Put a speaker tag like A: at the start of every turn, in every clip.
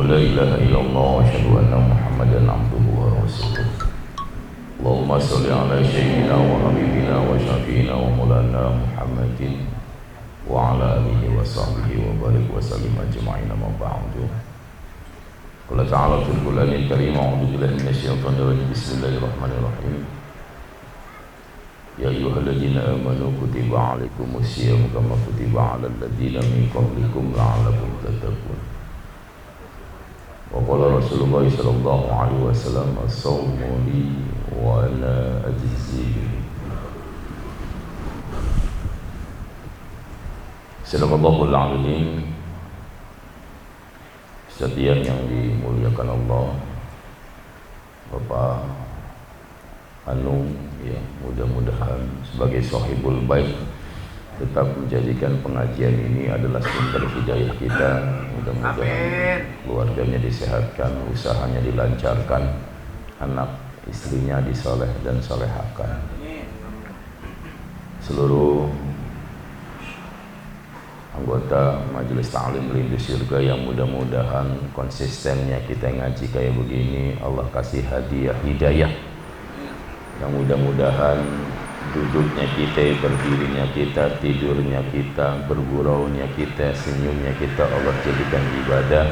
A: لا إله إلا الله وأشهد أن محمدا عبده ورسوله اللهم صل على سيدنا وحبيبنا وشفينا ومولانا محمد وعلى آله وصحبه وبارك وسلم أجمعين أما بعد قال تعالى في القرآن الكريم أعوذ بالله من الشيطان الرجيم بسم الله الرحمن الرحيم يا أيها الذين آمنوا كتب عليكم الصيام كما كتب على الذين من قبلكم لعلكم تتقون وقال رسول الله صلى الله عليه وسلم الصوم لي وأنا أجزي به. Sadaqallahul Azim. Setiap yang dimuliakan Allah, Bapak Anung, ya, mudah-mudahan sebagai sahibul bait tetap menjadikan pengajian ini adalah sumber hidayah kita. Mudah-mudahan keluarganya disehatkan, usahanya dilancarkan, anak istrinya disoleh dan solehakan. Seluruh anggota Majelis Ta'lim Rindu Surga yang mudah-mudahan konsistennya kita ngaji kayak begini, Allah kasih hadiah hidayah. Yang mudah-mudahan duduknya kita, berdirinya kita, tidurnya kita, berguraunya kita, senyumnya kita Allah jadikan ibadah.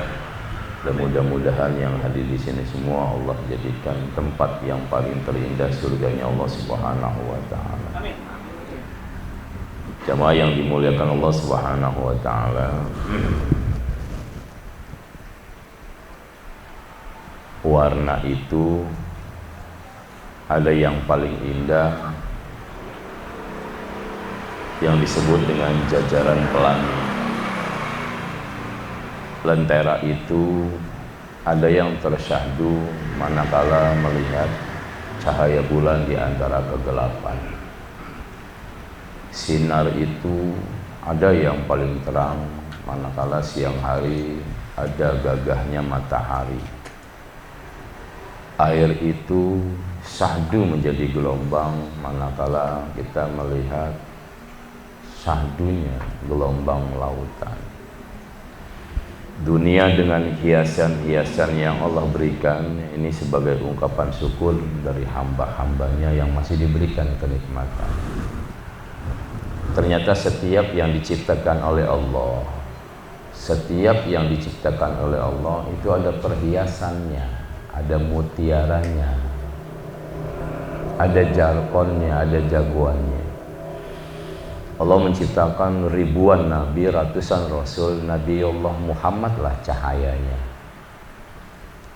A: Dan mudah-mudahan yang hadir di sini semua Allah jadikan tempat yang paling terindah surganya Allah Subhanahu wa taala. Amin. Jamaah yang dimuliakan Allah Subhanahu wa taala. Warna itu ada yang paling indah yang disebut dengan jajaran pelangi. Lentera itu ada yang tersyahdu manakala melihat cahaya bulan di antara kegelapan. Sinar itu ada yang paling terang manakala siang hari ada gagahnya matahari. Air itu syahdu menjadi gelombang manakala kita melihat syahdunya gelombang lautan. Dunia dengan hiasan-hiasan yang Allah berikan ini sebagai ungkapan syukur dari hamba-hambanya yang masih diberikan kenikmatan. Ternyata setiap yang diciptakan oleh Allah, setiap yang diciptakan oleh Allah itu ada perhiasannya, ada mutiaranya, ada jargonnya, ada jagoannya. Allah menciptakan ribuan nabi, ratusan rasul. Nabi Allah Muhammad lah cahayanya.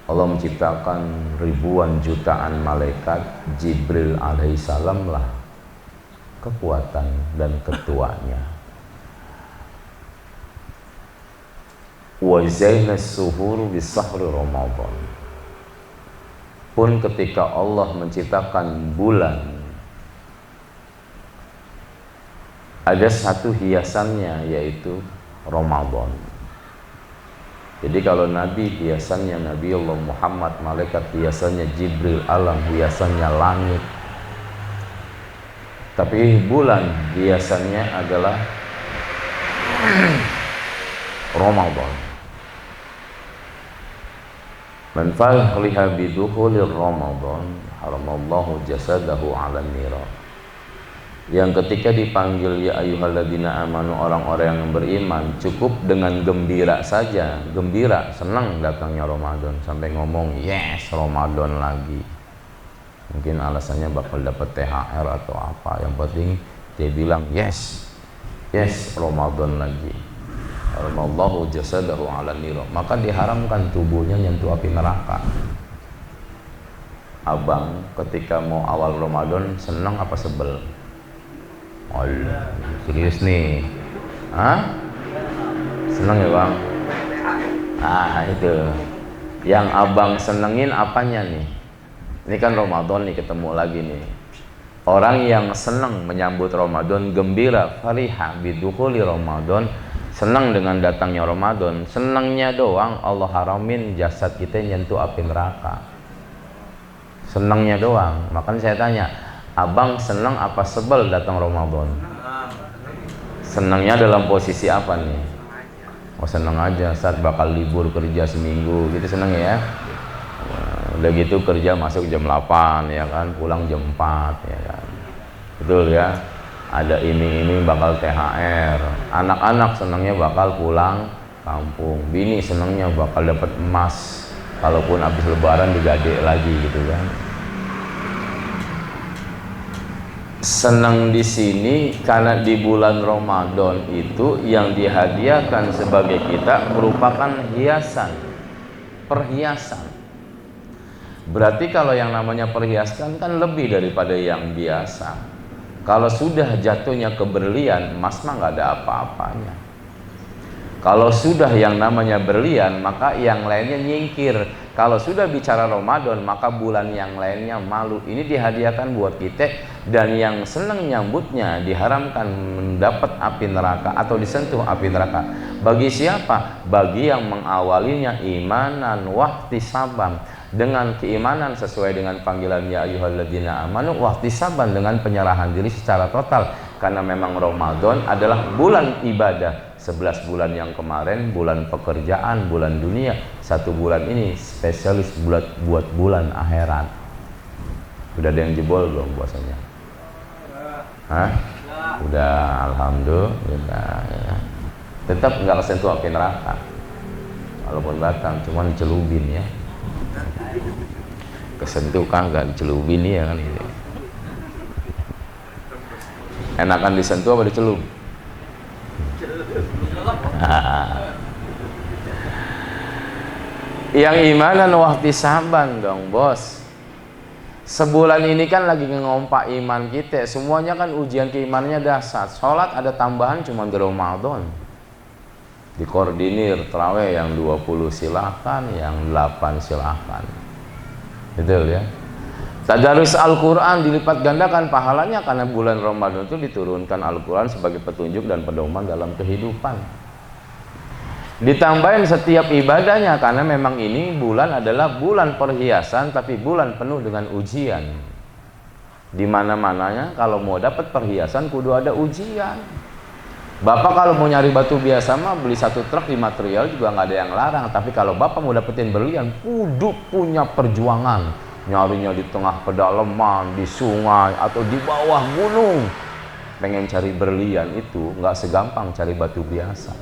A: Allah menciptakan ribuan jutaan malaikat. Jibril alaihissalam lah kekuatan dan ketuanya. Wa zainas suhur bisahri Ramadan. Pun ketika Allah menciptakan bulan, ada satu hiasannya yaitu Ramadan. Jadi kalau Nabi hiasannya Nabi Allah Muhammad, malaikat hiasannya Jibril, alam hiasannya langit. Tapi bulan hiasannya adalah Ramadan. Man fa'liha bidukhuli Ramadan haramallahu jasadahu 'ala nira. Yang ketika dipanggil ya ayyuhalladzina amanu, orang-orang yang beriman, cukup dengan gembira saja, gembira, senang datangnya Ramadan, sampai ngomong yes Ramadan lagi. Mungkin alasannya bakal dapat THR atau apa, yang penting dia bilang yes Ramadan lagi. Allahu jasadahu 'ala nira. Maka diharamkan tubuhnya nyentuh api neraka. Abang ketika mau awal Ramadan senang apa sebel? Allah, serius nih? Hah? Senang ya bang? Itu yang abang senengin apanya nih? Ini kan Ramadan nih, ketemu lagi nih. Orang yang senang menyambut Ramadan, gembira, fariha bidukhuli Ramadan, senang dengan datangnya Ramadan. Senangnya doang Allah haramin jasad kita nyentuh api neraka. Senangnya doang. Makanya saya tanya, abang senang apa sebel datang Ramadan? Senangnya dalam posisi apa nih? Oh seneng aja, saat bakal libur kerja seminggu gitu, seneng ya. Udah gitu kerja masuk jam 8 ya kan, pulang jam 4 ya kan, betul ya. Ada iming-iming bakal THR, anak-anak senengnya bakal pulang kampung, bini senengnya bakal dapat emas kalaupun habis lebaran digade lagi gitu kan. Senang di sini karena di bulan Ramadan itu yang dihadiahkan sebagai kita merupakan hiasan, perhiasan. Berarti kalau yang namanya perhiasan kan lebih daripada yang biasa. Kalau sudah jatuhnya ke berlian, emas mah nggak ada apa-apanya. Kalau sudah yang namanya berlian, maka yang lainnya nyingkir. Kalau sudah bicara Ramadan, maka bulan yang lainnya malu. Ini dihadiahkan buat kita, dan yang senang nyambutnya diharamkan mendapat api neraka atau disentuh api neraka. Bagi siapa? Bagi yang mengawalinya imanan wahtisaban, dengan keimanan sesuai dengan panggilan ya ayyuhalladzina amanu, wahtisaban dengan penyerahan diri secara total. Karena memang Ramadan adalah bulan ibadah. 11 bulan yang kemarin bulan pekerjaan, bulan dunia. 1 bulan ini spesialis buat bulan akhirat. Udah ada yang jebol belum puasanya? Hah? Udah, alhamdulillah ya. Tetap nggak kesentuh api neraka walaupun batang, cuman dicelubin ya. Kesentuh kan nggak dicelubin ya kan ini. Enakan disentuh apa dicelup? Yang imanan wahtisaban dong bos. Sebulan ini kan lagi ngompak iman kita. Semuanya kan ujian keimanannya dahsyat. Sholat ada tambahan cuma di Ramadan. Dikoordinir terawih yang 20 silakan, yang 8 silakan. Betul ya. Tadarus Al-Quran dilipat gandakan pahalanya karena bulan Ramadan itu diturunkan Al-Quran sebagai petunjuk dan pedoman dalam kehidupan. Ditambahin setiap ibadahnya karena memang ini bulan adalah bulan perhiasan, tapi bulan penuh dengan ujian. Di mana-mananya kalau mau dapat perhiasan kudu ada ujian. Bapak kalau mau nyari batu biasa mah beli 1 truk di material juga nggak ada yang larang, tapi kalau bapak mau dapetin berlian kudu punya perjuangan. Nyarinya di tengah pedalaman, di sungai, atau di bawah gunung. Pengen cari berlian itu nggak segampang cari batu biasa.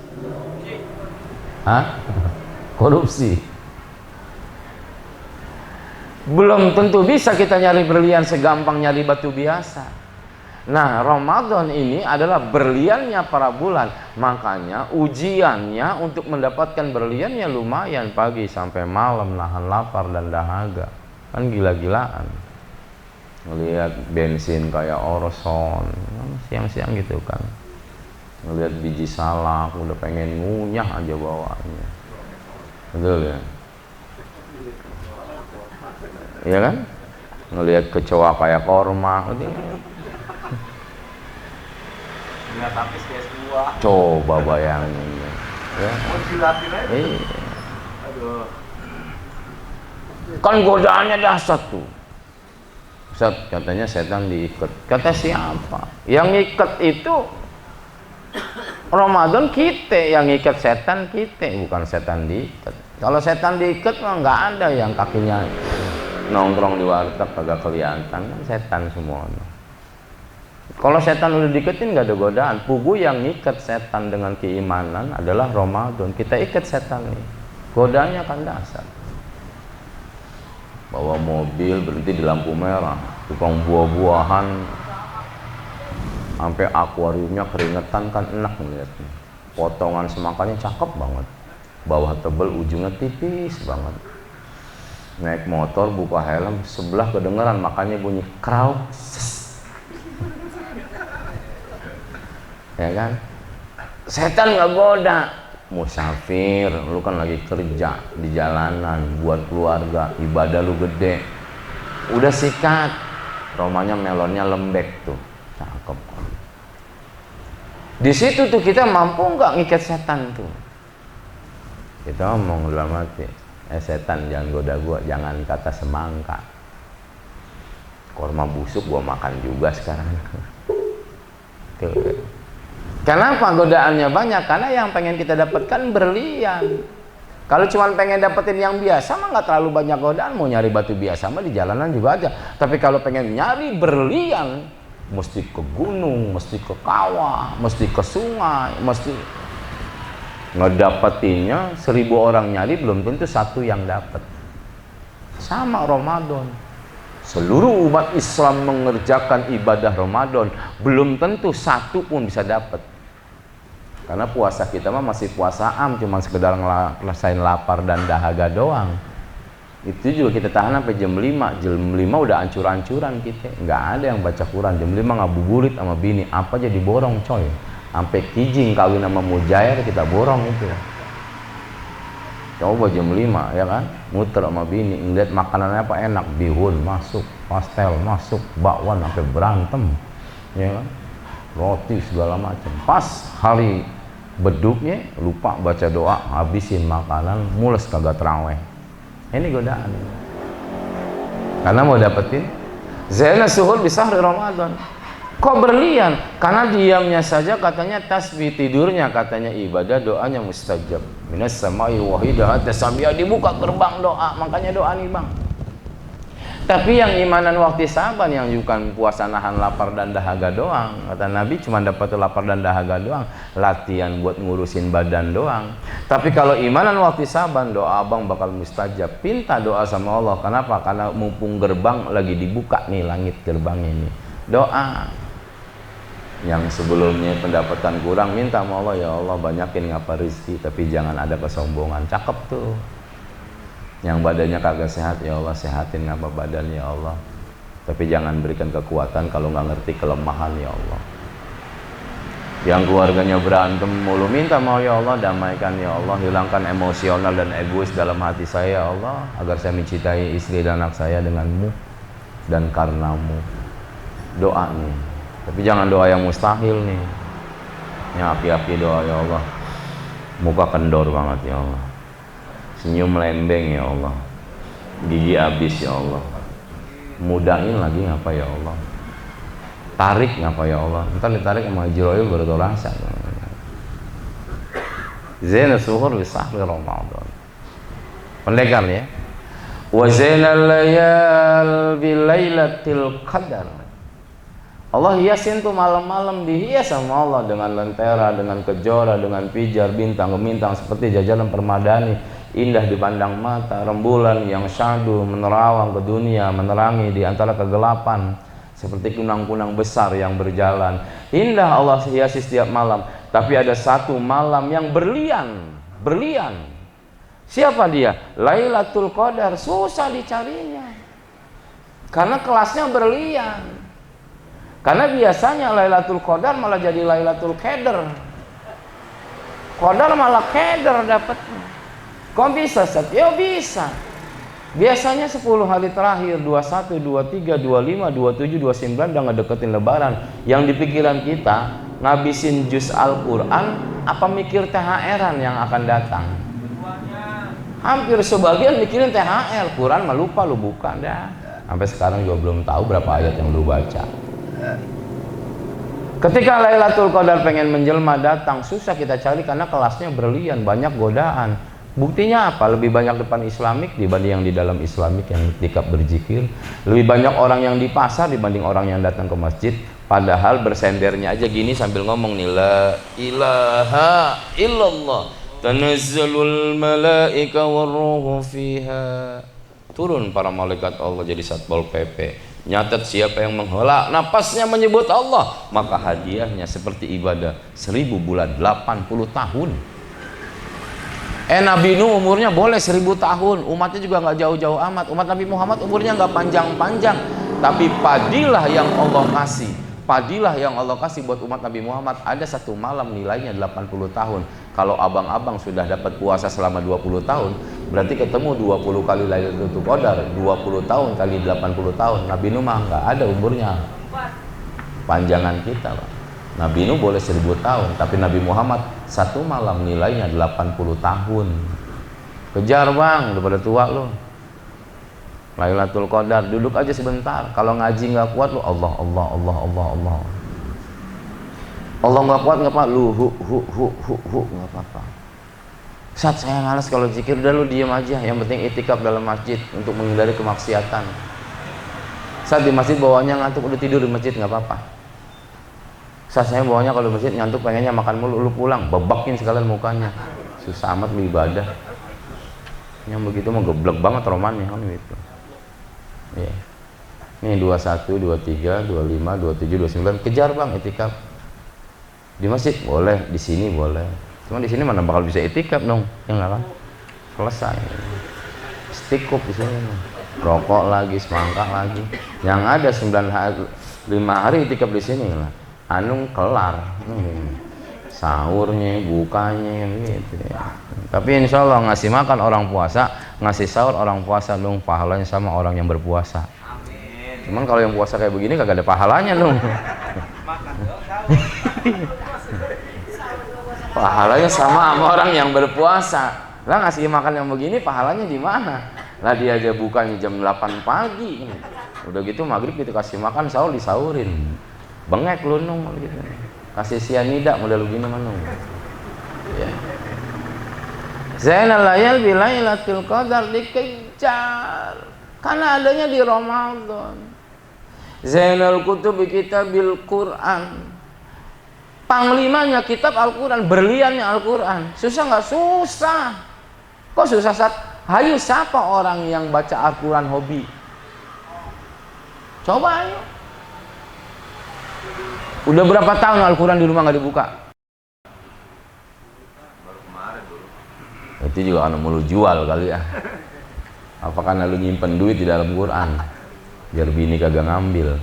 A: Hah? Korupsi. Belum tentu bisa kita nyari berlian segampang nyari batu biasa. Nah, Ramadan ini adalah berliannya para bulan. Makanya ujiannya untuk mendapatkan berliannya lumayan, pagi sampai malam nahan lapar dan dahaga. Kan gila-gilaan ngelihat bensin kayak Orson siang-siang gitu kan, ngelihat biji salak udah pengen ngunyah aja bawaannya, betul ya? Iya kan? Ngelihat kecoa kayak korma coba bayangin ya. Kan godaannya dahsyat tuh. Ustaz, katanya setan diikat. Kata siapa? Yang ngikat itu Ramadan kita, yang ngikat setan kita, bukan setan diikat. Kalau setan diikat mah nggak ada yang kakinya nongkrong di warteg kagak kelihatan, kan setan semua. Kalau setan udah diiketin nggak ada godaan. Pugu yang ngikat setan dengan keimanan adalah Ramadan. Kita ikat setan nih, godaannya kan dahsyat. Bawa mobil berhenti di lampu merah, tukang buah-buahan sampai akuariumnya keringetan, kan enak ngeliatnya. Potongan semakannya cakep banget, bawah tebel ujungnya tipis banget. Naik motor buka helm, sebelah kedengeran makanya bunyi krauk. Ya kan? Setan nggak goda. Musafir, lu kan lagi kerja di jalanan buat keluarga, ibadah lu gede, udah sikat, romanya melonnya lembek tuh, cakep. Di situ tuh kita mampu nggak ngikat setan tuh? Kita ngomong dalam hati, setan jangan goda gua, jangan kata semangka, korma busuk gua makan juga sekarang. Tuh. Kenapa godaannya banyak? Karena yang pengen kita dapatkan berlian. Kalau cuma pengen dapetin yang biasa mah nggak terlalu banyak godaan. Mau nyari batu biasa mah di jalanan juga aja. Tapi kalau pengen nyari berlian, mesti ke gunung, mesti ke kawah, mesti ke sungai, mesti ngedapetinnya 1000 orang nyari belum tentu satu yang dapat. Sama Ramadan. Seluruh umat Islam mengerjakan ibadah Ramadan, belum tentu satu pun bisa dapat. Karena puasa kita mah masih puasa cuma sekedar ngerasain lapar dan dahaga doang. Itu juga kita tahan sampai jam 5. Jam 5 udah ancur-ancuran kita. Nggak ada yang baca Quran. Jam 5 ngabuburit sama bini. Apa aja diborong coy. Sampai kijing kawin sama mujair kita borong itu. Coba jam 5 ya kan. Muter sama bini. Ngeliat makanannya apa enak. Bihun masuk. Pastel masuk. Bakwan sampai berantem. Ya kan. Roti segala macam. Pas hari beduknya lupa baca doa, habisin makanan, mules kagak terawih. Ini godaan. Karena mau dapetin zina suhur di sahri Ramadan. Kok berlian? Karena diamnya saja katanya tasbih, tidurnya katanya ibadah, doanya mustajab. Minas samai wahidah tasabiyah, dibuka gerbang doa, makanya doa nih bang. Tapi yang imanan waktu saban yang bukan puasa nahan lapar dan dahaga doang. Kata Nabi cuma dapat lapar dan dahaga doang. Latihan buat ngurusin badan doang. Tapi kalau imanan waktu saban, doa abang bakal mustajab. Pinta doa sama Allah. Kenapa? Karena mumpung gerbang lagi dibuka nih, langit gerbang ini. Doa. Yang sebelumnya pendapatan kurang, minta sama Allah, ya Allah banyakin ngapa rezeki, tapi jangan ada kesombongan. Cakep tuh. Yang badannya kagak sehat, ya Allah sehatin ngapa badan ya Allah, tapi jangan berikan kekuatan kalau nggak ngerti kelemahan ya Allah. Yang keluarganya berantem mulu, minta mau ya Allah damaikan ya Allah, hilangkan emosional dan egois dalam hati saya ya Allah, agar saya mencintai istri dan anak saya denganmu dan karenamu. Doa nih, tapi jangan doa yang mustahil nih. Yang api-api doa ya Allah, muka kendor banget ya Allah, senyum lembeng ya Allah, gigi habis ya Allah, mudahin lagi ngapa ya Allah, tarik ngapa ya Allah, ntar ditarik sama Jiroil baru tau rasa. Zina suhur di sahri Ramadan. Pendekar ya. Wa zainal layal bilailatil qadar. Allah hiasin tuh malam-malam, dihias sama Allah dengan lentera, dengan kejora, dengan pijar, bintang gemintang seperti jajanan permadani, indah dipandang mata, rembulan yang syahdu menerawang ke dunia, menerangi di antara kegelapan seperti kunang-kunang besar yang berjalan. Indah Allah hiasi setiap malam, tapi ada satu malam yang berlian. Siapa dia? Lailatul Qadar. Susah dicarinya karena kelasnya berlian. Karena biasanya Lailatul Qadar malah jadi Lailatul Qadar. Qadar malah Qadar dapatnya. Kok bisa, Ustaz? Ya bisa. Biasanya 10 hari terakhir, 21, 23, 25, 27, 29 udah ngedeketin lebaran. Yang di pikiran kita ngabisin juz Al-Quran apa mikir THR-an yang akan datang? Hampir sebagian mikirin THR, Quran mah lupa lu buka dah. Sampai sekarang juga belum tahu berapa ayat yang lu baca. Ketika Lailatul Qadar pengen menjelma datang, susah kita cari karena kelasnya berlian, banyak godaan. Buktinya apa? Lebih banyak depan Islamik dibanding yang di dalam Islamik yang tikap berzikir. Lebih banyak orang yang di pasar dibanding orang yang datang ke masjid. Padahal bersendernya aja gini sambil ngomong nih, la ilaha illallah tanazzalul malaika warruhu fiha. Turun para malaikat Allah jadi satpol PP. Nyatat siapa yang menghela napasnya menyebut Allah, maka hadiahnya seperti ibadah 1000 bulan, 80 tahun. Nabi Nuh umurnya boleh 1000 tahun, umatnya juga nggak jauh-jauh amat. Umat Nabi Muhammad umurnya nggak panjang-panjang, tapi padilah yang Allah kasih, padilah yang Allah kasih buat umat Nabi Muhammad ada satu malam nilainya 80 tahun. Kalau abang-abang sudah dapat puasa selama 20 tahun, berarti ketemu 20 kali Lailatul Qadar, 20 tahun kali 80 tahun. Nabi Nuh mah nggak ada umurnya panjangan kita, Pak. Nabi Nuh boleh 1000 tahun, tapi Nabi Muhammad satu malam nilainya 80 tahun. Kejar bang, udah pada tua lo. Lailatul Qadar, duduk aja sebentar. Kalau ngaji nggak kuat lo, Allah. Allah nggak kuat nggak apa, lu hu nggak apa-apa. Saat saya malas kalau zikir, udah lu diem aja, yang penting itikaf dalam masjid untuk menghindari kemaksiatan. Saat di masjid bawahnya ngantuk, udah tidur di masjid nggak apa-apa. Saat saya bawahnya kalau di masjid ngantuk pengennya makan mulu, lu pulang bebakin sekalian mukanya, susah amat beribadah. Yang begitu mah geblek banget romannya kan gitu. Ya. Ini 21, 23, 25, 27, 29 kejar bang itikaf. Di masjid boleh, di sini boleh. Cuma di sini mana bakal bisa itikaf dong, ya nggak kan? Selesai. Stikuk di sini, rokok lagi, semangka lagi. Yang ada 5 hari itikaf di sini lah. Anung kelar, sahurnya, bukanya, gitu. Ya. Tapi insya Allah ngasih makan orang puasa, ngasih sahur orang puasa dong, pahalanya sama orang yang berpuasa. Amin. Cuman kalau yang puasa kayak begini kagak ada pahalanya dong. Pahalanya sama orang yang berpuasa. Lah ngasih makan yang begini pahalanya di mana? Lah dia aja bukanya jam 8 pagi. Udah gitu maghrib gitu kasih makan, sahur disaurin. Bengek lu nung gitu. Kasih sianida model begini manung. Ya. Zainal layal bilailatul qadar dikejar karena adanya di Ramadan. Zainal kutubi kitabil Quran. Panglimanya kitab Al-Quran, berliannya Al-Quran. Susah nggak? Susah. Kok susah Sat? Hayu siapa orang yang baca Al-Quran hobi? Coba ayo. Udah berapa tahun Al-Quran di rumah nggak dibuka? Baru kemarin dulu. Itu juga kan mau lu jual kali ya. Apakah lu nyimpen duit di dalam Quran? Biar bini kagak ngambil.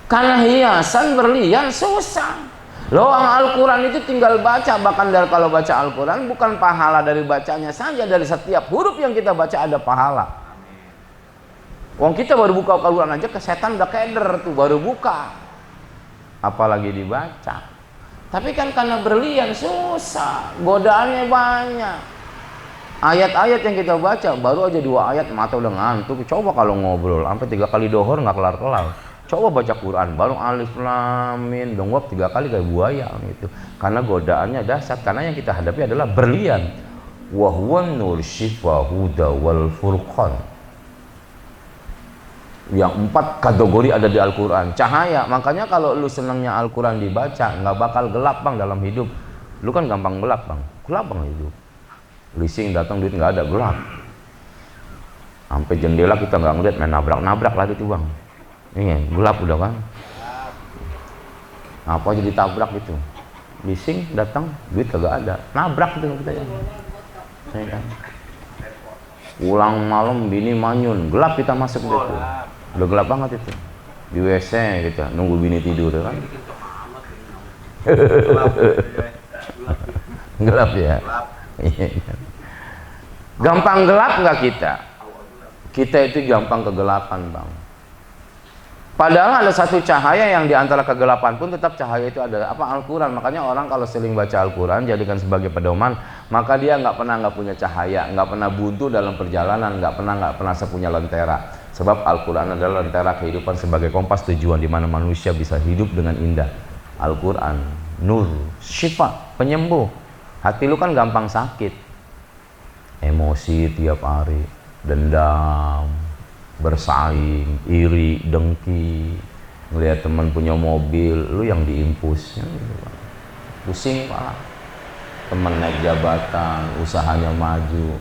A: Karena hiasan berlian susah. Loang Al-Quran itu tinggal baca, bahkan dari kalau baca Al-Quran bukan pahala dari bacanya saja, dari setiap huruf yang kita baca ada pahala. Wong kita baru buka Al-Quran aja, setan udah keder tuh baru buka, apalagi dibaca. Tapi kan karena berlian susah, godaannya banyak. Ayat-ayat yang kita baca baru aja 2 ayat mata udah ngantuk. Coba kalau ngobrol sampai 3 kali dohor nggak kelar-kelar. Coba baca Quran baru alif lam mim dongwak 3 kali kayak buaya gitu. Karena godaannya dahsyat, karena yang kita hadapi adalah berlian. Wa huwan nur syifa huda wal furqan. Yang 4 kategori ada di Al-Quran. Cahaya, makanya kalau lu senangnya Al-Quran dibaca nggak bakal gelap bang dalam hidup. Lu kan gampang gelap bang, gelap bang hidup. Leasing datang duit nggak ada, gelap. Sampai jendela kita nggak ngeliat, main nabrak-nabrak lagi tuh bang. Ini gelap udah kan. Apa aja ditabrak gitu. Leasing datang duit kagak ada, nabrak gitu kita ya. Saya kan. Pulang malam bini manyun, gelap kita masuk gitu. Udah gelap banget itu. Di WC kita nunggu bini tidur kan. Gelap ya. Gampang gelap nggak kita? Kita itu gampang kegelapan bang. Padahal ada satu cahaya yang diantara kegelapan pun tetap cahaya itu ada apa? Al-Quran. Makanya orang kalau sering baca Al-Quran jadikan sebagai pedoman, maka dia nggak punya cahaya, nggak pernah buntu dalam perjalanan, nggak pernah sepunya lentera. Sebab Al-Quran adalah lentera kehidupan sebagai kompas tujuan di mana manusia bisa hidup dengan indah. Al-Quran, nur, syifa, penyembuh. Hati lu kan gampang sakit, emosi tiap hari, dendam, bersaing, iri, dengki, ngelihat teman punya mobil, lu yang diimpus, pusing malah. Temen naik jabatan, usahanya maju,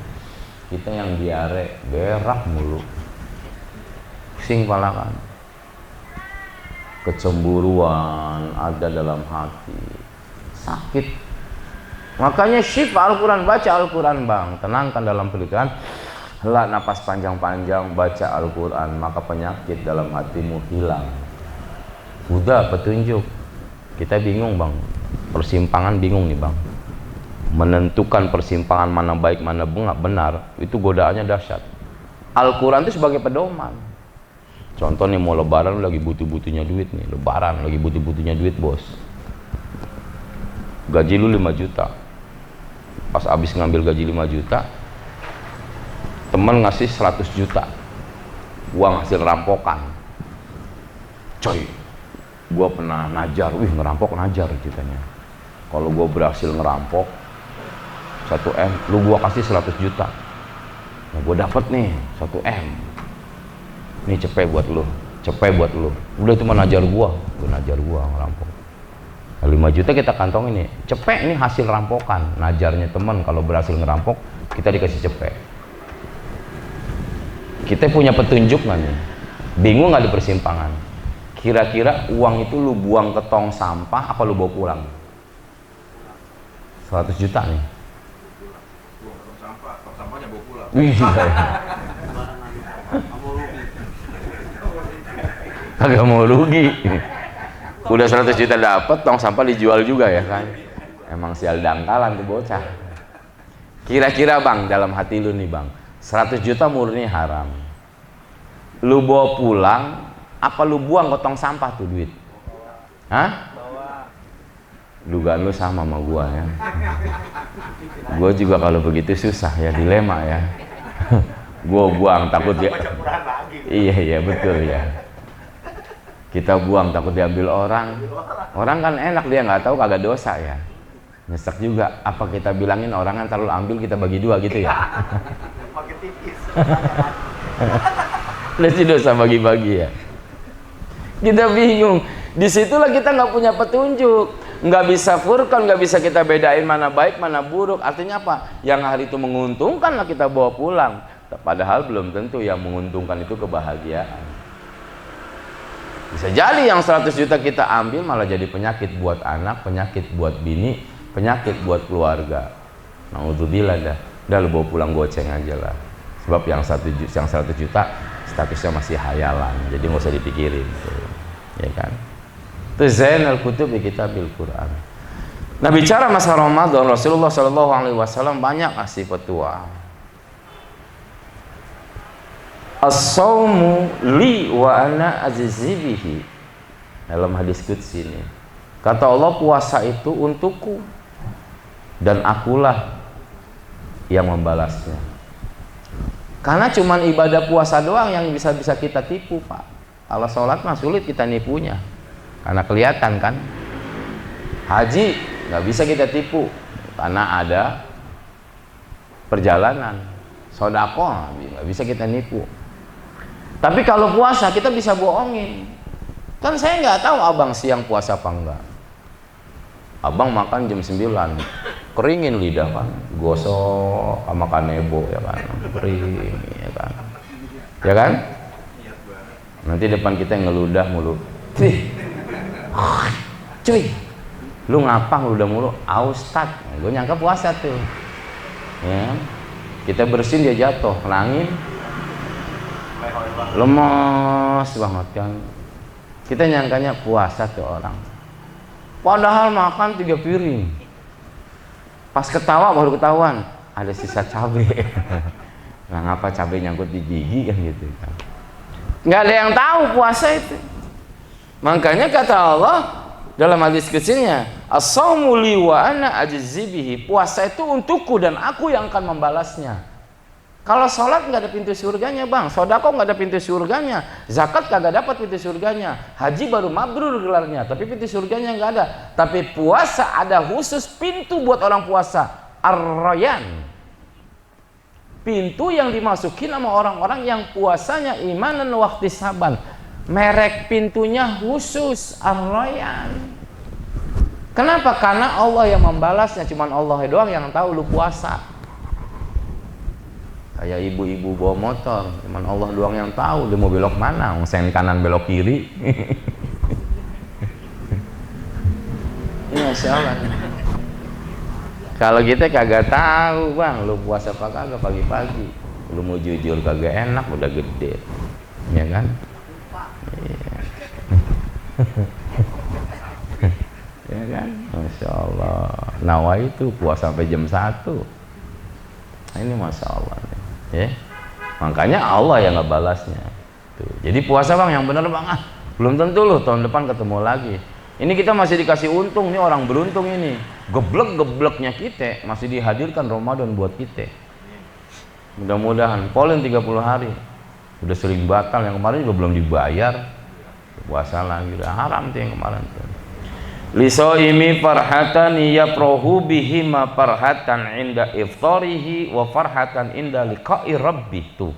A: kita yang diare, berak mulu, pusing pala kan. Kecemburuan ada dalam hati, sakit. Makanya syifa Al-Quran, baca Al-Quran bang, tenangkan dalam pikiran. Hela napas panjang-panjang, baca Al-Quran, maka penyakit dalam hatimu hilang. Udah petunjuk. Kita bingung bang, persimpangan bingung nih bang. Menentukan persimpangan mana baik mana benar, itu godaannya dahsyat. Al-Quran itu sebagai pedoman. Contoh nih mau lebaran lagi butuh-butuhnya duit nih, lebaran lagi butuh-butuhnya duit bos. Gaji lu 5 juta. Pas abis ngambil gaji 5 juta, temen ngasih 100 juta uang hasil rampokan. Coy, Gua pernah najar, ngerampok najar ceritanya. Kalau gua berhasil ngerampok 1 M, lu gua kasih 100 juta. Nah, gua dapet nih 1 M. Nih cepet buat lu. Udah itu mah najar gua ngerampok. 5 juta kita kantong ini. Cepet ini hasil rampokan. Najarnya teman kalau berhasil ngerampok, kita dikasih cepet. Kita punya petunjuk nggak nih? Bingung nggak di persimpangan? Kira-kira uang itu lu buang ke tong sampah apa lu bawa pulang? 100 juta nih.
B: Buang ke tong sampahnya bawa pulang.
A: Kagak mau rugi. Udah 100 juta dapat, tong sampah dijual juga ya kan. Emang sial dangkalan tuh bocah. Kira-kira bang, dalam hati lu nih bang, 100 juta murni haram. Lu bawa pulang apa lu buang ke tong sampah tuh duit? Hah? Dugaan lu sama gua ya. Gua juga kalau begitu susah ya, dilema ya. Gua buang takut ya. Iya betul ya. Kita buang takut diambil orang. Orang kan enak, dia nggak tahu, kagak dosa ya. Nyesek juga. Apa kita bilangin orang kan terlalu ambil, kita bagi 2 gitu ya?
B: Pakai tipis.
A: Nanti dosa bagi-bagi ya. Kita bingung. Disitulah kita nggak punya petunjuk, nggak bisa furqan, nggak bisa kita bedain mana baik mana buruk. Artinya apa? Yang hari itu menguntungkan lah kita bawa pulang. Padahal belum tentu yang menguntungkan itu kebahagiaan. Bisa jadi yang 100 juta kita ambil malah jadi penyakit buat anak, penyakit buat bini, penyakit buat keluarga. Naudzubillah dah. Udah lu bawa pulang goceng aja lah. Sebab yang 100 juta statusnya masih hayalan. Jadi nggak usah dipikirin gitu. Ya kan? Itu Zainal Kutub di Kitabil Quran. Nah, bicara masalah Ramadan, Rasulullah SAW banyak ngasih petua. As-sawmu li wa ana azizi bihi. Dalam hadis qudsi ini kata Allah, puasa itu untukku dan akulah yang membalasnya. Karena cuman ibadah puasa doang yang bisa kita tipu, Pak. Kalau sholat mah sulit kita nipunya, karena kelihatan kan. Haji nggak bisa kita tipu karena ada perjalanan. Sedekah nggak bisa kita nipu. Tapi kalau puasa kita bisa bohongin. Kan saya nggak tahu abang siang puasa apa enggak. Abang makan jam 9, keringin lidah kan, gosok sama kanebo ya kan, kering ya kan. Ya kan? Nanti depan kita yang ngeludah mulu. Cuy, lu ngapa ngeludah mulu? Ustad, gue nyangka puasa tuh. Ya. Kita bersin dia jatuh, nangin. Lemas banget kan. Kita nyangkanya puasa tuh orang, padahal makan 3 piring. Pas ketawa baru ketahuan ada sisa cabai. Nah, ngapa cabai nyangkut di gigi kan gitu kan. Nggak ada yang tahu puasa itu. Makanya kata Allah dalam hadis kecilnya, as-sawmu li wa ana ajzi bihi. Puasa itu untukku dan aku yang akan membalasnya. Kalau sholat nggak ada pintu surganya bang, sedekah nggak ada pintu surganya, zakat kagak dapat pintu surganya, haji baru mabrur gelarnya, tapi pintu surganya nggak ada. Tapi puasa ada khusus pintu buat orang puasa, ar-rayyan. Pintu yang dimasukin sama orang-orang yang puasanya imanan wa ihtisaban. Merek pintunya khusus, ar-rayyan. Kenapa? Karena Allah yang membalasnya, cuman Allah doang yang tahu lu puasa. Kayak ibu-ibu bawa motor, cuman Allah doang yang tahu dia mau belok mana, sen kanan belok kiri. Ini Masya Allah. Kalau kita kagak tahu bang, lu puasa apa kagak pagi-pagi, lu mau jujur kagak enak, udah gede, ya kan? Iya. Ya kan? Masya Allah. Nawa itu puasa sampai jam 1. Ini Masya Allah. Ya, makanya Allah yang ngebalasnya. Tuh. Jadi puasa bang yang bener bang, belum tentu loh tahun depan ketemu lagi. Ini kita masih dikasih untung, ini orang beruntung ini. Geblek-gebleknya kita masih dihadirkan Ramadan buat kita. Mudah-mudahan polen 30 hari. Udah sering batal, yang kemarin juga belum dibayar. Puasa lagi haram tuh yang kemarin tuh. Lisoimi farhatan yaprahu bihi ma farhatan inda iftarihi wa farhatan inda liqa'i rabbih tuh.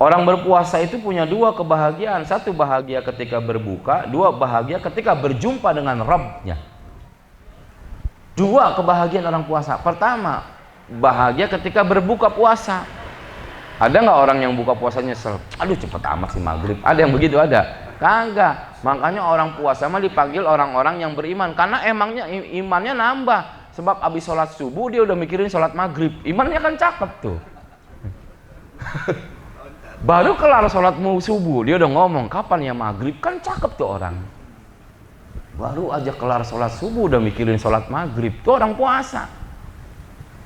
A: Orang berpuasa itu punya dua kebahagiaan, satu bahagia ketika berbuka, dua bahagia ketika berjumpa dengan Rabbnya. Dua kebahagiaan orang puasa. Pertama, bahagia ketika berbuka puasa. Ada nggak orang yang buka puasanya nyesel? Aduh cepet amat sih maghrib. Ada yang begitu ada? Kagak. Makanya orang puasa mah dipanggil orang-orang yang beriman, karena emangnya imannya nambah. Sebab abis sholat subuh dia udah mikirin sholat maghrib. Imannya kan cakep tuh. Baru kelar sholat subuh dia udah ngomong kapan ya maghrib, kan cakep tuh orang. Baru aja kelar sholat subuh udah mikirin sholat maghrib, tuh orang puasa.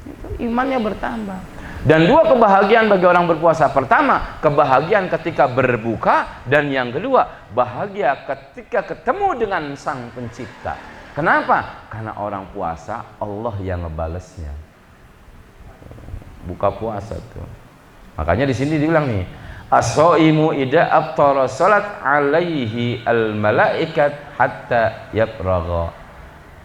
A: Itu imannya bertambah. Dan dua kebahagiaan bagi orang berpuasa. Pertama, kebahagiaan ketika berbuka, dan yang kedua, bahagia ketika ketemu dengan Sang Pencipta. Kenapa? Karena orang puasa Allah yang ngebalesnya. Buka puasa tuh. Makanya di sini dibilang nih, as-shaimu idza aftara salat alaihi al-malaikat hatta yabragha.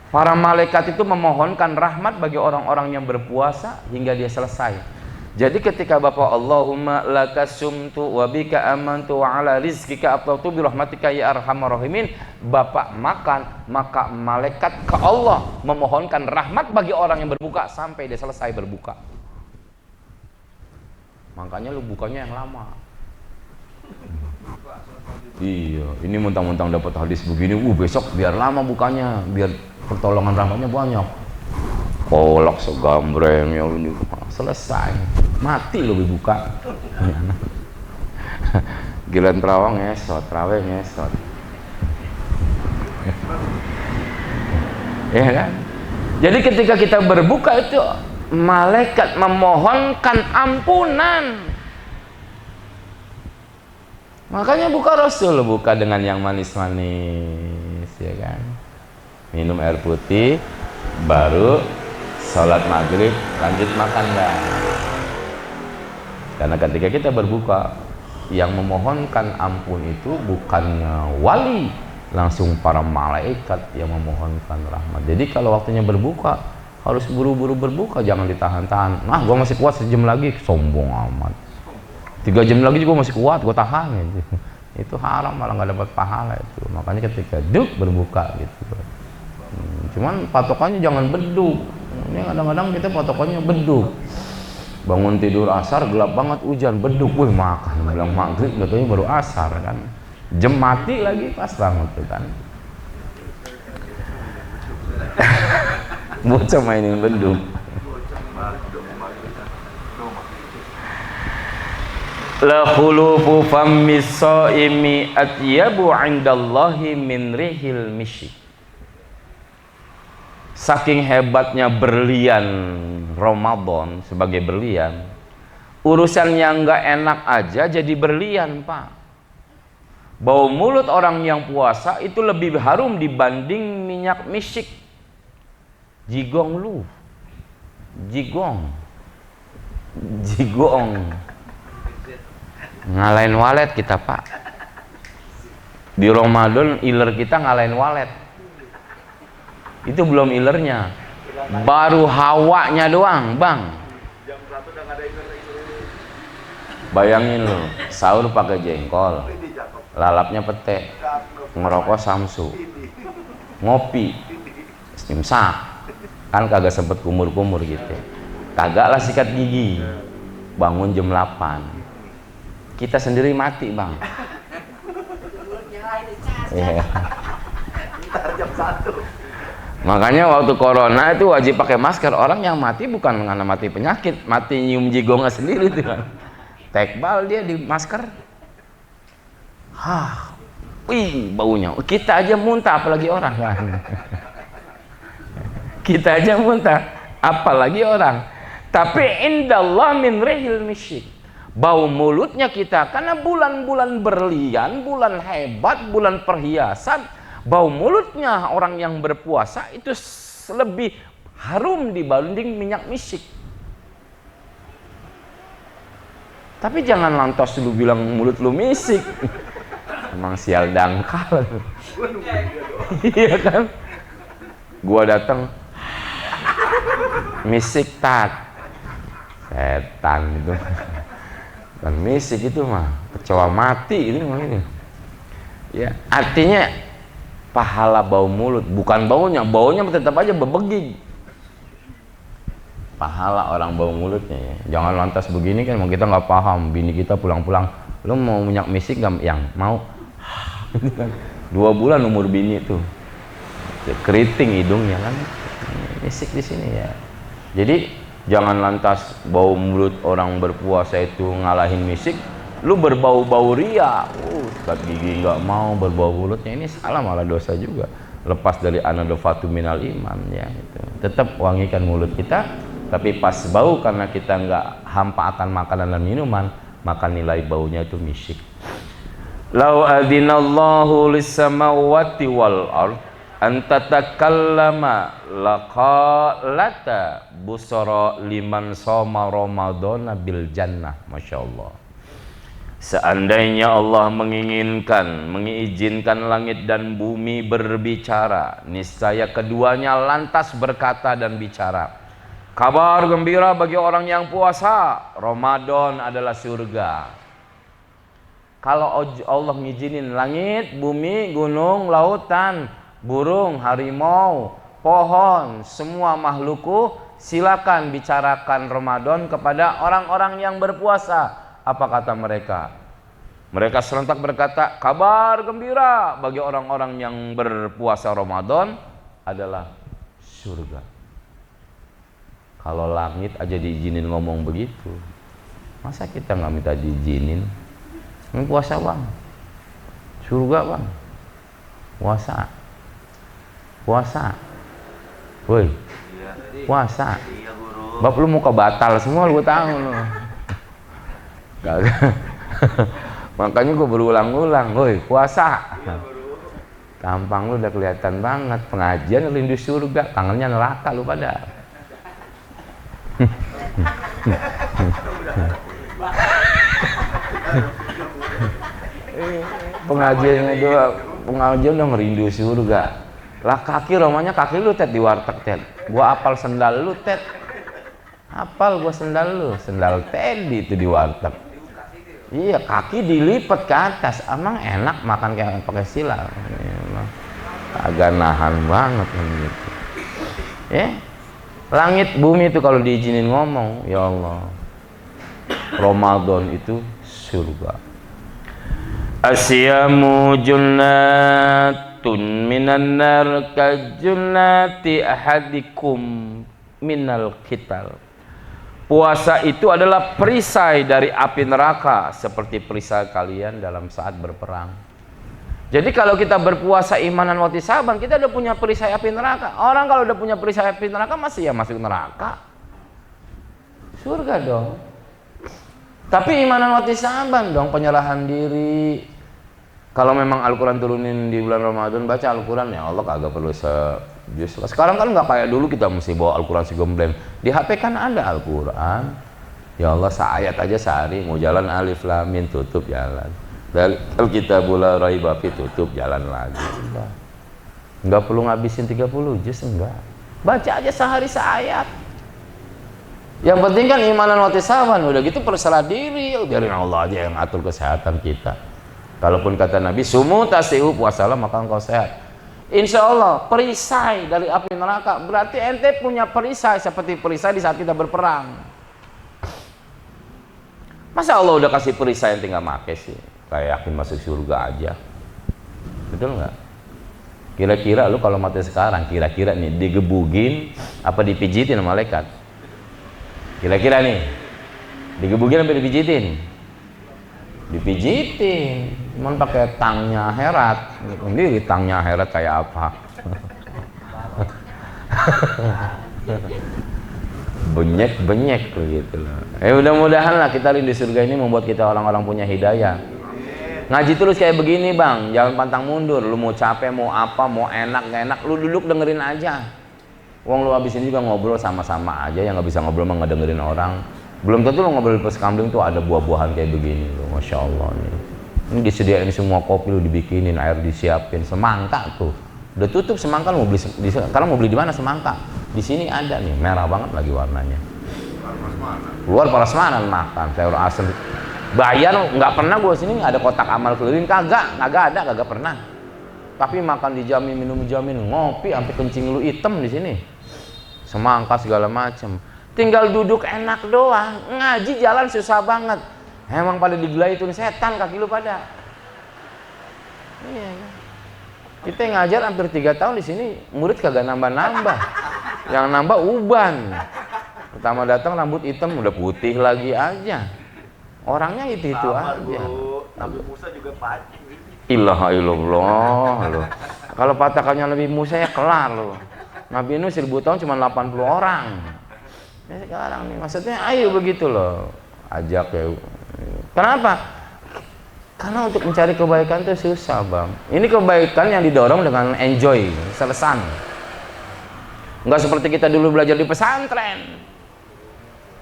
A: Para malaikat itu memohonkan rahmat bagi orang-orang yang berpuasa hingga dia selesai. Jadi ketika Bapak Allahumma lakasumtu wa bika amantu wa ala rizkika aftautu bi rahmatika ya arhamar rahimin, Bapak makan, maka malaikat ke Allah memohonkan rahmat bagi orang yang berbuka sampai dia selesai berbuka. Makanya lu bukanya yang lama. Iya, ini mentang-mentang dapat hadis begini, besok biar lama bukanya, biar pertolongan rahmatnya banyak. Kolak segambreng ya ini selesai, mati lebih buka. Gilan terawang ngesot, terawih ngesot. Ya kan? Jadi ketika kita berbuka itu malaikat memohonkan ampunan. Makanya buka Rasul buka dengan yang manis-manis, ya kan? Minum air putih, baru sholat maghrib, lanjut makan dah. Karena ketika kita berbuka, yang memohonkan ampun itu bukannya wali, langsung para malaikat yang memohonkan rahmat. Jadi kalau waktunya berbuka, harus buru-buru berbuka, jangan ditahan-tahan. Nah, gua masih kuat sejam lagi, sombong amat. 3 jam lagi juga masih kuat, gua tahan gitu. Itu haram, malah nggak dapat pahala itu. Makanya ketika duk berbuka gitu. Cuman patokannya jangan beduk. Ini kadang-kadang kita patokannya beduk. Bangun tidur asar gelap banget hujan, beduk, wih makan bilang maghrib katanya baru asar kan. Jam mati lagi pas banget tuh kan. Bocah mainin beduk. La khulufu fammis shaimi atyabu 'indallahi min rihil misyik. Saking hebatnya berlian Ramadan sebagai berlian, urusan yang nggak enak aja jadi berlian, Pak. Bau mulut orang yang puasa itu lebih harum dibanding minyak misik. Jigong lu, jigong, ngalahin walet kita, Pak. Di Ramadan iler kita ngalahin walet. Itu belum ilernya, baru hawanya doang, Bang. Bayangin lu, sahur pakai jengkol, lalapnya pete, ngerokok samsu, ngopi, imsak, kan kagak sempet kumur-kumur gitu. Kagak lah sikat gigi, bangun jam 8. Kita sendiri mati, Bang. Iya. Jam 1. Makanya waktu corona itu wajib pakai masker. Orang yang mati bukan karena mati penyakit, mati nyium jigongnya sendiri tuh kan. Tekbal dia di masker. Hah, wih baunya. Kita aja muntah apalagi orang kan. Kita aja muntah apalagi orang. Tapi indallah min rihil misyik. Bau mulutnya kita karena bulan-bulan berlian, bulan hebat, bulan perhiasan. Bau mulutnya orang yang berpuasa itu lebih harum dibanding minyak misik. Tapi jangan lantas lu bilang mulut lu misik. Emang sial dangkal. Iya kan? Gua datang misik tat. Setan itu. Kan misik itu mah kecoa mati ini mah ini. Ya, artinya pahala bau mulut, bukan baunya, baunya tetap aja bebegig. Pahala orang bau mulutnya ya. Jangan lantas begini kan kita nggak paham, bini kita pulang-pulang, lu mau minyak misik nggak? Yang mau. 2 bulan umur bini tuh. Keriting hidungnya kan. Misik di sini ya. Jadi jangan lantas bau mulut orang berpuasa itu ngalahin misik, lu berbau-bau ria. Sikat gigi nggak mau, berbau mulutnya, ini salah, malah dosa juga. Lepas dari anadofatu minal iman ya itu. Tetap wangikan mulut kita, tapi pas bau karena kita nggak hampa akan makanan dan minuman, maka nilai baunya itu misik. Lau adinallahu lis-samawati wal ard an tatakallama laqalata busara liman shoma ramadhana bil jannah. Masyaallah. Seandainya Allah mengizinkan langit dan bumi berbicara, niscaya keduanya lantas berkata dan bicara. Kabar gembira bagi orang yang puasa, Ramadan adalah surga. Kalau Allah ngizinin langit, bumi, gunung, lautan, burung, harimau, pohon, semua makhlukku, silakan bicarakan Ramadan kepada orang-orang yang berpuasa. Apa kata mereka? Mereka serentak berkata, kabar gembira bagi orang-orang yang berpuasa Ramadan adalah surga. Kalau langit aja diizinin ngomong begitu, masa kita nggak minta diizinin? Ini puasa bang, surga bang, puasa, woi, puasa. Bab lu muka batal semua, lu tahu lu. Makanya gue berulang-ulang, woi puasa. Tampang lu udah kelihatan banget, pengajian rindu surga, kangennya neraka lu pada. Pengajiannya doa, pengajian udah merindu surga. Lah kaki romanya kaki lu tet di warteg tet. Gua apal sendal lu tet. Hafal gua sendal lu, sendal Teddy itu di warteg. Iya, kaki dilipat ke atas. Emang enak makan kayak pakai silang. Agak nahan banget gitu. Langit bumi itu kalau diizinin ngomong, ya Allah. Ramadan itu surga. Asyamu junnatun minan nar ka junnati ahadikum minal qital. Puasa itu adalah perisai dari api neraka seperti perisai kalian dalam saat berperang. Jadi kalau kita berpuasa imanan wa ihtisaban, kita udah punya perisai api neraka. Orang kalau udah punya perisai api neraka masih ya masuk neraka. Surga dong. Tapi imanan wa ihtisaban dong, penyerahan diri. Kalau memang Al-Quran turunin di bulan Ramadan, baca Al-Quran ya Allah kagak perlu justru sekarang kan nggak kayak dulu kita mesti bawa Al-Quran segemblem. Di HP kan ada Al-Quran. Ya Allah seayat aja sehari, mau jalan alif lam mim tutup jalan. Alkitabul la raiba fi tutup jalan lagi. Nggak perlu ngabisin 30 juz enggak. Baca aja sehari seayat. Yang penting kan imanan wa ihtisaban, udah gitu perserah diri, biarin Allah aja yang atur kesehatan kita. Kalaupun kata Nabi, sumu tasihu, puasalah maka engkau sehat. Insya Allah perisai dari api neraka. Berarti ente punya perisai seperti perisai di saat kita berperang. Masa Allah udah kasih perisai yang tinggal make sih? Kayak yakin masuk surga aja. Betul nggak? Kira-kira lu kalau mati sekarang, kira-kira nih digebugin apa dipijitin sama malaikat? Kira-kira nih digebugin apa dipijitin? Dipijitin, cuman pakai tangnya Herat. Sendiri tangnya Herat kayak apa? Benyek begitu loh. Mudah-mudahan lah kita rindu surga ini membuat kita orang-orang punya hidayah. Ngaji terus kayak begini bang, jangan pantang mundur. Lu mau capek, mau apa, mau enak gak enak, lu duduk dengerin aja. Wong lu habis ini juga ngobrol sama-sama aja, yang nggak bisa ngobrol mah nggak dengerin orang. Belum tentu lu ngobrol di pos kambing tuh ada buah-buahan kayak begini loh, masya Allah nih. Ini disediain semua kopi, lu dibikinin, air disiapin, semangka tuh. Udah tutup semangka, lu mau beli sekarang mau beli di mana semangka? Di sini ada nih, merah banget lagi warnanya. Luar prasmanan makan sayur asem. Bayar nggak pernah gua sini nggak ada kotak amal keliling, kagak pernah. Tapi makan dijamin, minum dijamin, ngopi sampai kencing lu hitam di sini. Semangka segala macem. Tinggal duduk enak doang, ngaji jalan susah banget. Emang pada digilai itu setan kaki lu pada. Iya. Kita ngajar hampir 3 tahun di sini, murid kagak nambah-nambah. Yang nambah uban. Pertama datang rambut hitam udah putih lagi aja. Orangnya itu aja.
C: Nabi Musa juga pagi.
A: Ilaha illallah loh. Kalau patakannya Nabi Musa ya kelar loh. Nabi Nuh 1000 tahun cuma 80 orang. Ya sekarang nih maksudnya ayo begitu loh. Ajak ya. Kenapa? Karena untuk mencari kebaikan itu susah, Bang. Ini kebaikan yang didorong dengan enjoy, selesan. Enggak seperti kita dulu belajar di pesantren.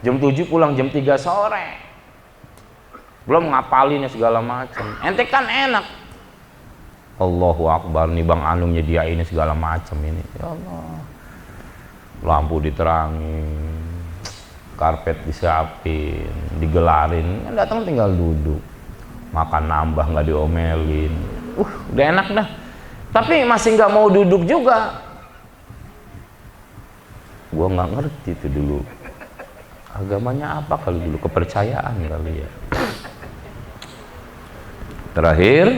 A: Jam 7 pulang jam 3 sore. Belum ngapalinnya segala macam. Ente kan enak. Allahu Akbar nih Bang Anung nyediain segala macam ini. Ya Allah. Lampu diterangin. Karpet disiapin, digelarin, kan datang tinggal duduk, makan nambah nggak diomelin, udah enak dah. Tapi masih nggak mau duduk juga. Gua nggak ngerti itu dulu. Agamanya apa kali dulu, kepercayaan kali ya. Terakhir,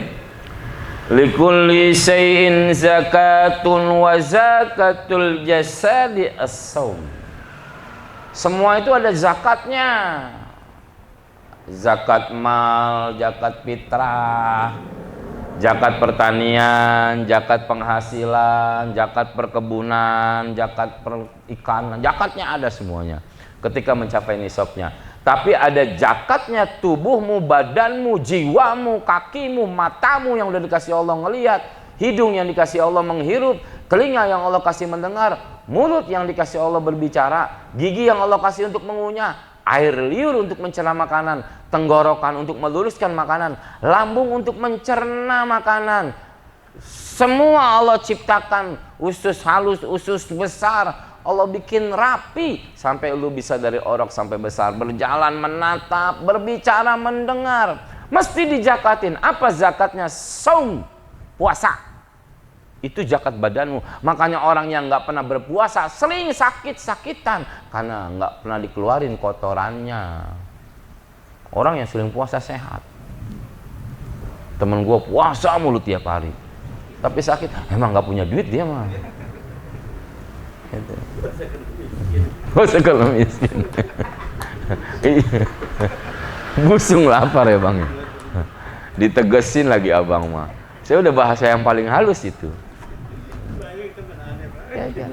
A: likulli syai'in zakatun wa zakatul jasadi as-saum. Semua itu ada zakatnya. Zakat mal, zakat fitrah, zakat pertanian, zakat penghasilan, zakat perkebunan, zakat perikanan. Zakatnya ada semuanya ketika mencapai nisabnya. Tapi ada zakatnya tubuhmu, badanmu, jiwamu, kakimu, matamu yang udah dikasih Allah ngelihat, hidung yang dikasih Allah menghirup, telinga yang Allah kasih mendengar, mulut yang dikasih Allah berbicara, gigi yang Allah kasih untuk mengunyah, air liur untuk mencerna makanan, tenggorokan untuk meluruskan makanan, lambung untuk mencerna makanan. Semua Allah ciptakan, usus halus, usus besar, Allah bikin rapi sampai lu bisa dari orok sampai besar, berjalan, menatap, berbicara, mendengar. Mesti dijakatin. Apa zakatnya? Saum, puasa. Itu zakat badanmu. Makanya orang yang nggak pernah berpuasa sering sakit-sakitan karena nggak pernah dikeluarin kotorannya. Orang yang sering puasa sehat. Temen gue puasa mulu tiap hari, tapi sakit. Emang nggak punya duit dia mah. Puasa kalau miskin. Busung lapar ya Bang. Ditegesin lagi abang mah. Saya udah bahasa yang paling halus itu. Ya kan?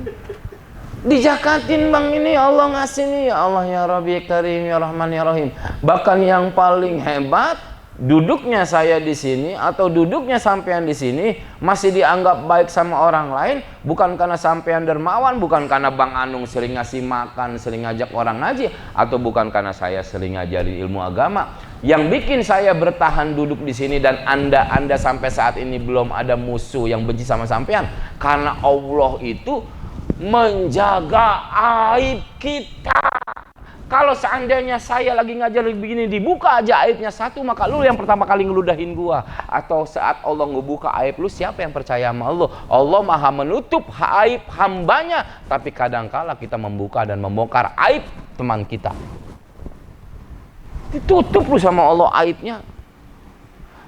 A: Dijakatin Bang, ini Allah ngasih nih, ya Allah ya Rabbi Karim ya Rahman ya Rahim. Bahkan yang paling hebat, duduknya saya di sini atau duduknya sampean di sini masih dianggap baik sama orang lain, bukan karena sampean dermawan, bukan karena Bang Anung sering ngasih makan, sering ngajak orang ngaji, atau bukan karena saya sering ngajarin ilmu agama. Yang bikin saya bertahan duduk di sini dan anda sampai saat ini belum ada musuh yang benci sama sampean, karena Allah itu menjaga aib kita. Kalau seandainya saya lagi ngajar begini dibuka aja aibnya satu, maka lu yang pertama kali ngeludahin gua. Atau saat Allah ngebuka aib lu, siapa yang percaya sama Allah? Allah maha menutup aib hambanya, tapi kadangkala kita membuka dan membongkar aib teman kita. Ditutup lu sama Allah aibnya.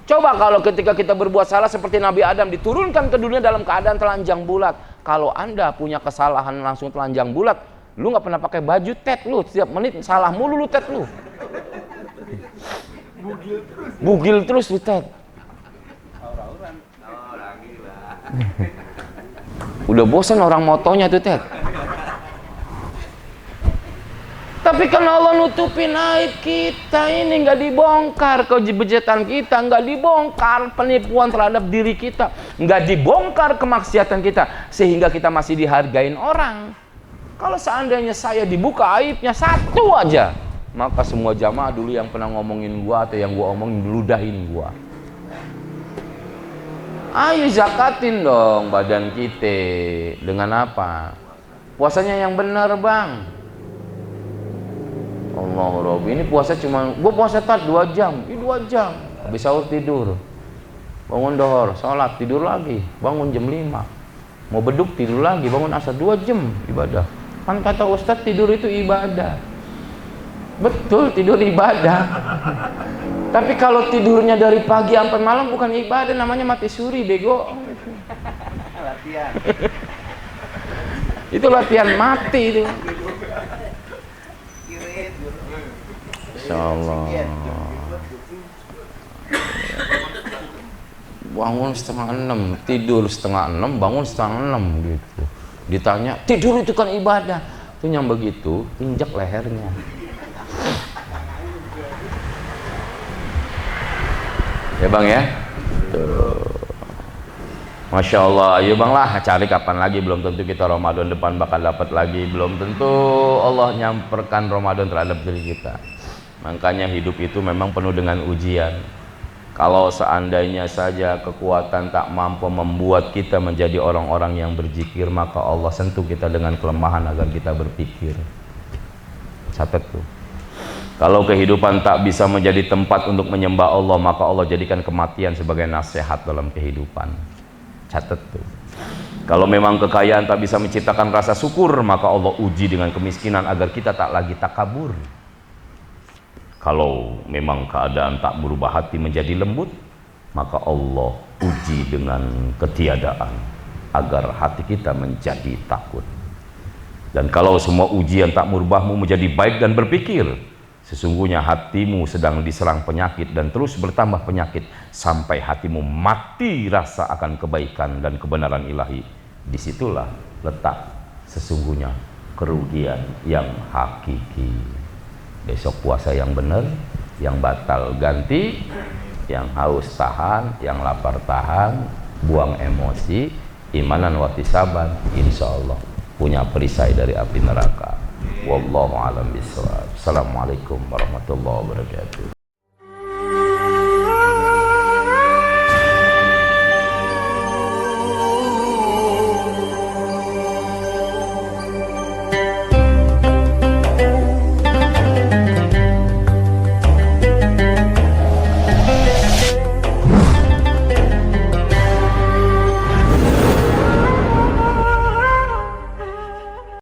A: Coba kalau ketika kita berbuat salah seperti Nabi Adam diturunkan ke dunia dalam keadaan telanjang bulat. Kalau anda punya kesalahan langsung telanjang bulat, lu nggak pernah pakai baju, tet lu setiap menit salah mulu lu tet lu. Bugil terus lu tet. Udah bosan orang motonya tuh tet. Tapi kan Allah nutupin aib kita ini, nggak dibongkar kebejatan kita, nggak dibongkar penipuan terhadap diri kita, nggak dibongkar kemaksiatan kita, sehingga kita masih dihargain orang. Kalau seandainya saya dibuka aibnya satu aja, maka semua jamaah dulu yang pernah ngomongin gua atau yang gua omongin ludahin gua. Ayo zakatin dong badan kita. Dengan apa? Puasanya yang benar, Bang. Allah Rabbi, ini puasa cuma gua puasa 2 jam. Ini 2 jam. Habis sahur tidur. Bangun dohor, sholat, tidur lagi. Bangun jam 5. Mau beduk tidur lagi, bangun asar. 2 jam ibadah. Kan kata Ustadz tidur itu ibadah. Betul, tidur ibadah. Tapi kalau tidurnya dari pagi sampai malam bukan ibadah, namanya mati suri, bego.
C: Latihan.
A: Itu latihan mati itu. Insyaallah. Bangun 5:30, tidur 5:30, bangun 5:30 gitu. Ditanya, tidur itu kan ibadah. Itu yang begitu, injak lehernya. Ya Bang ya. Tuh. Masya Allah, ayo Bang lah cari kapan lagi, belum tentu kita Ramadan depan bakal dapat lagi, belum tentu Allah nyamperkan Ramadan terhadap diri kita. Makanya hidup itu memang penuh dengan ujian. Kalau seandainya saja kekuatan tak mampu membuat kita menjadi orang-orang yang berzikir, maka Allah sentuh kita dengan kelemahan agar kita berpikir. Catat tuh. Kalau kehidupan tak bisa menjadi tempat untuk menyembah Allah, maka Allah jadikan kematian sebagai nasihat dalam kehidupan. Catat tuh. Kalau memang kekayaan tak bisa menciptakan rasa syukur, maka Allah uji dengan kemiskinan agar kita tak lagi takabur. Kalau memang keadaan tak berubah hati menjadi lembut, maka Allah uji dengan ketiadaan agar hati kita menjadi takut. Dan kalau semua ujian tak merubahmu menjadi baik dan berpikir, sesungguhnya hatimu sedang diserang penyakit dan terus bertambah penyakit sampai hatimu mati rasa akan kebaikan dan kebenaran ilahi. Disitulah letak sesungguhnya kerugian yang hakiki. Besok puasa yang benar, yang batal ganti, yang haus tahan, yang lapar tahan, buang emosi, imanan wahtisaban, insya Allah punya perisai dari api neraka. Wallahu a'lam bishawab. Assalamualaikum warahmatullahi wabarakatuh.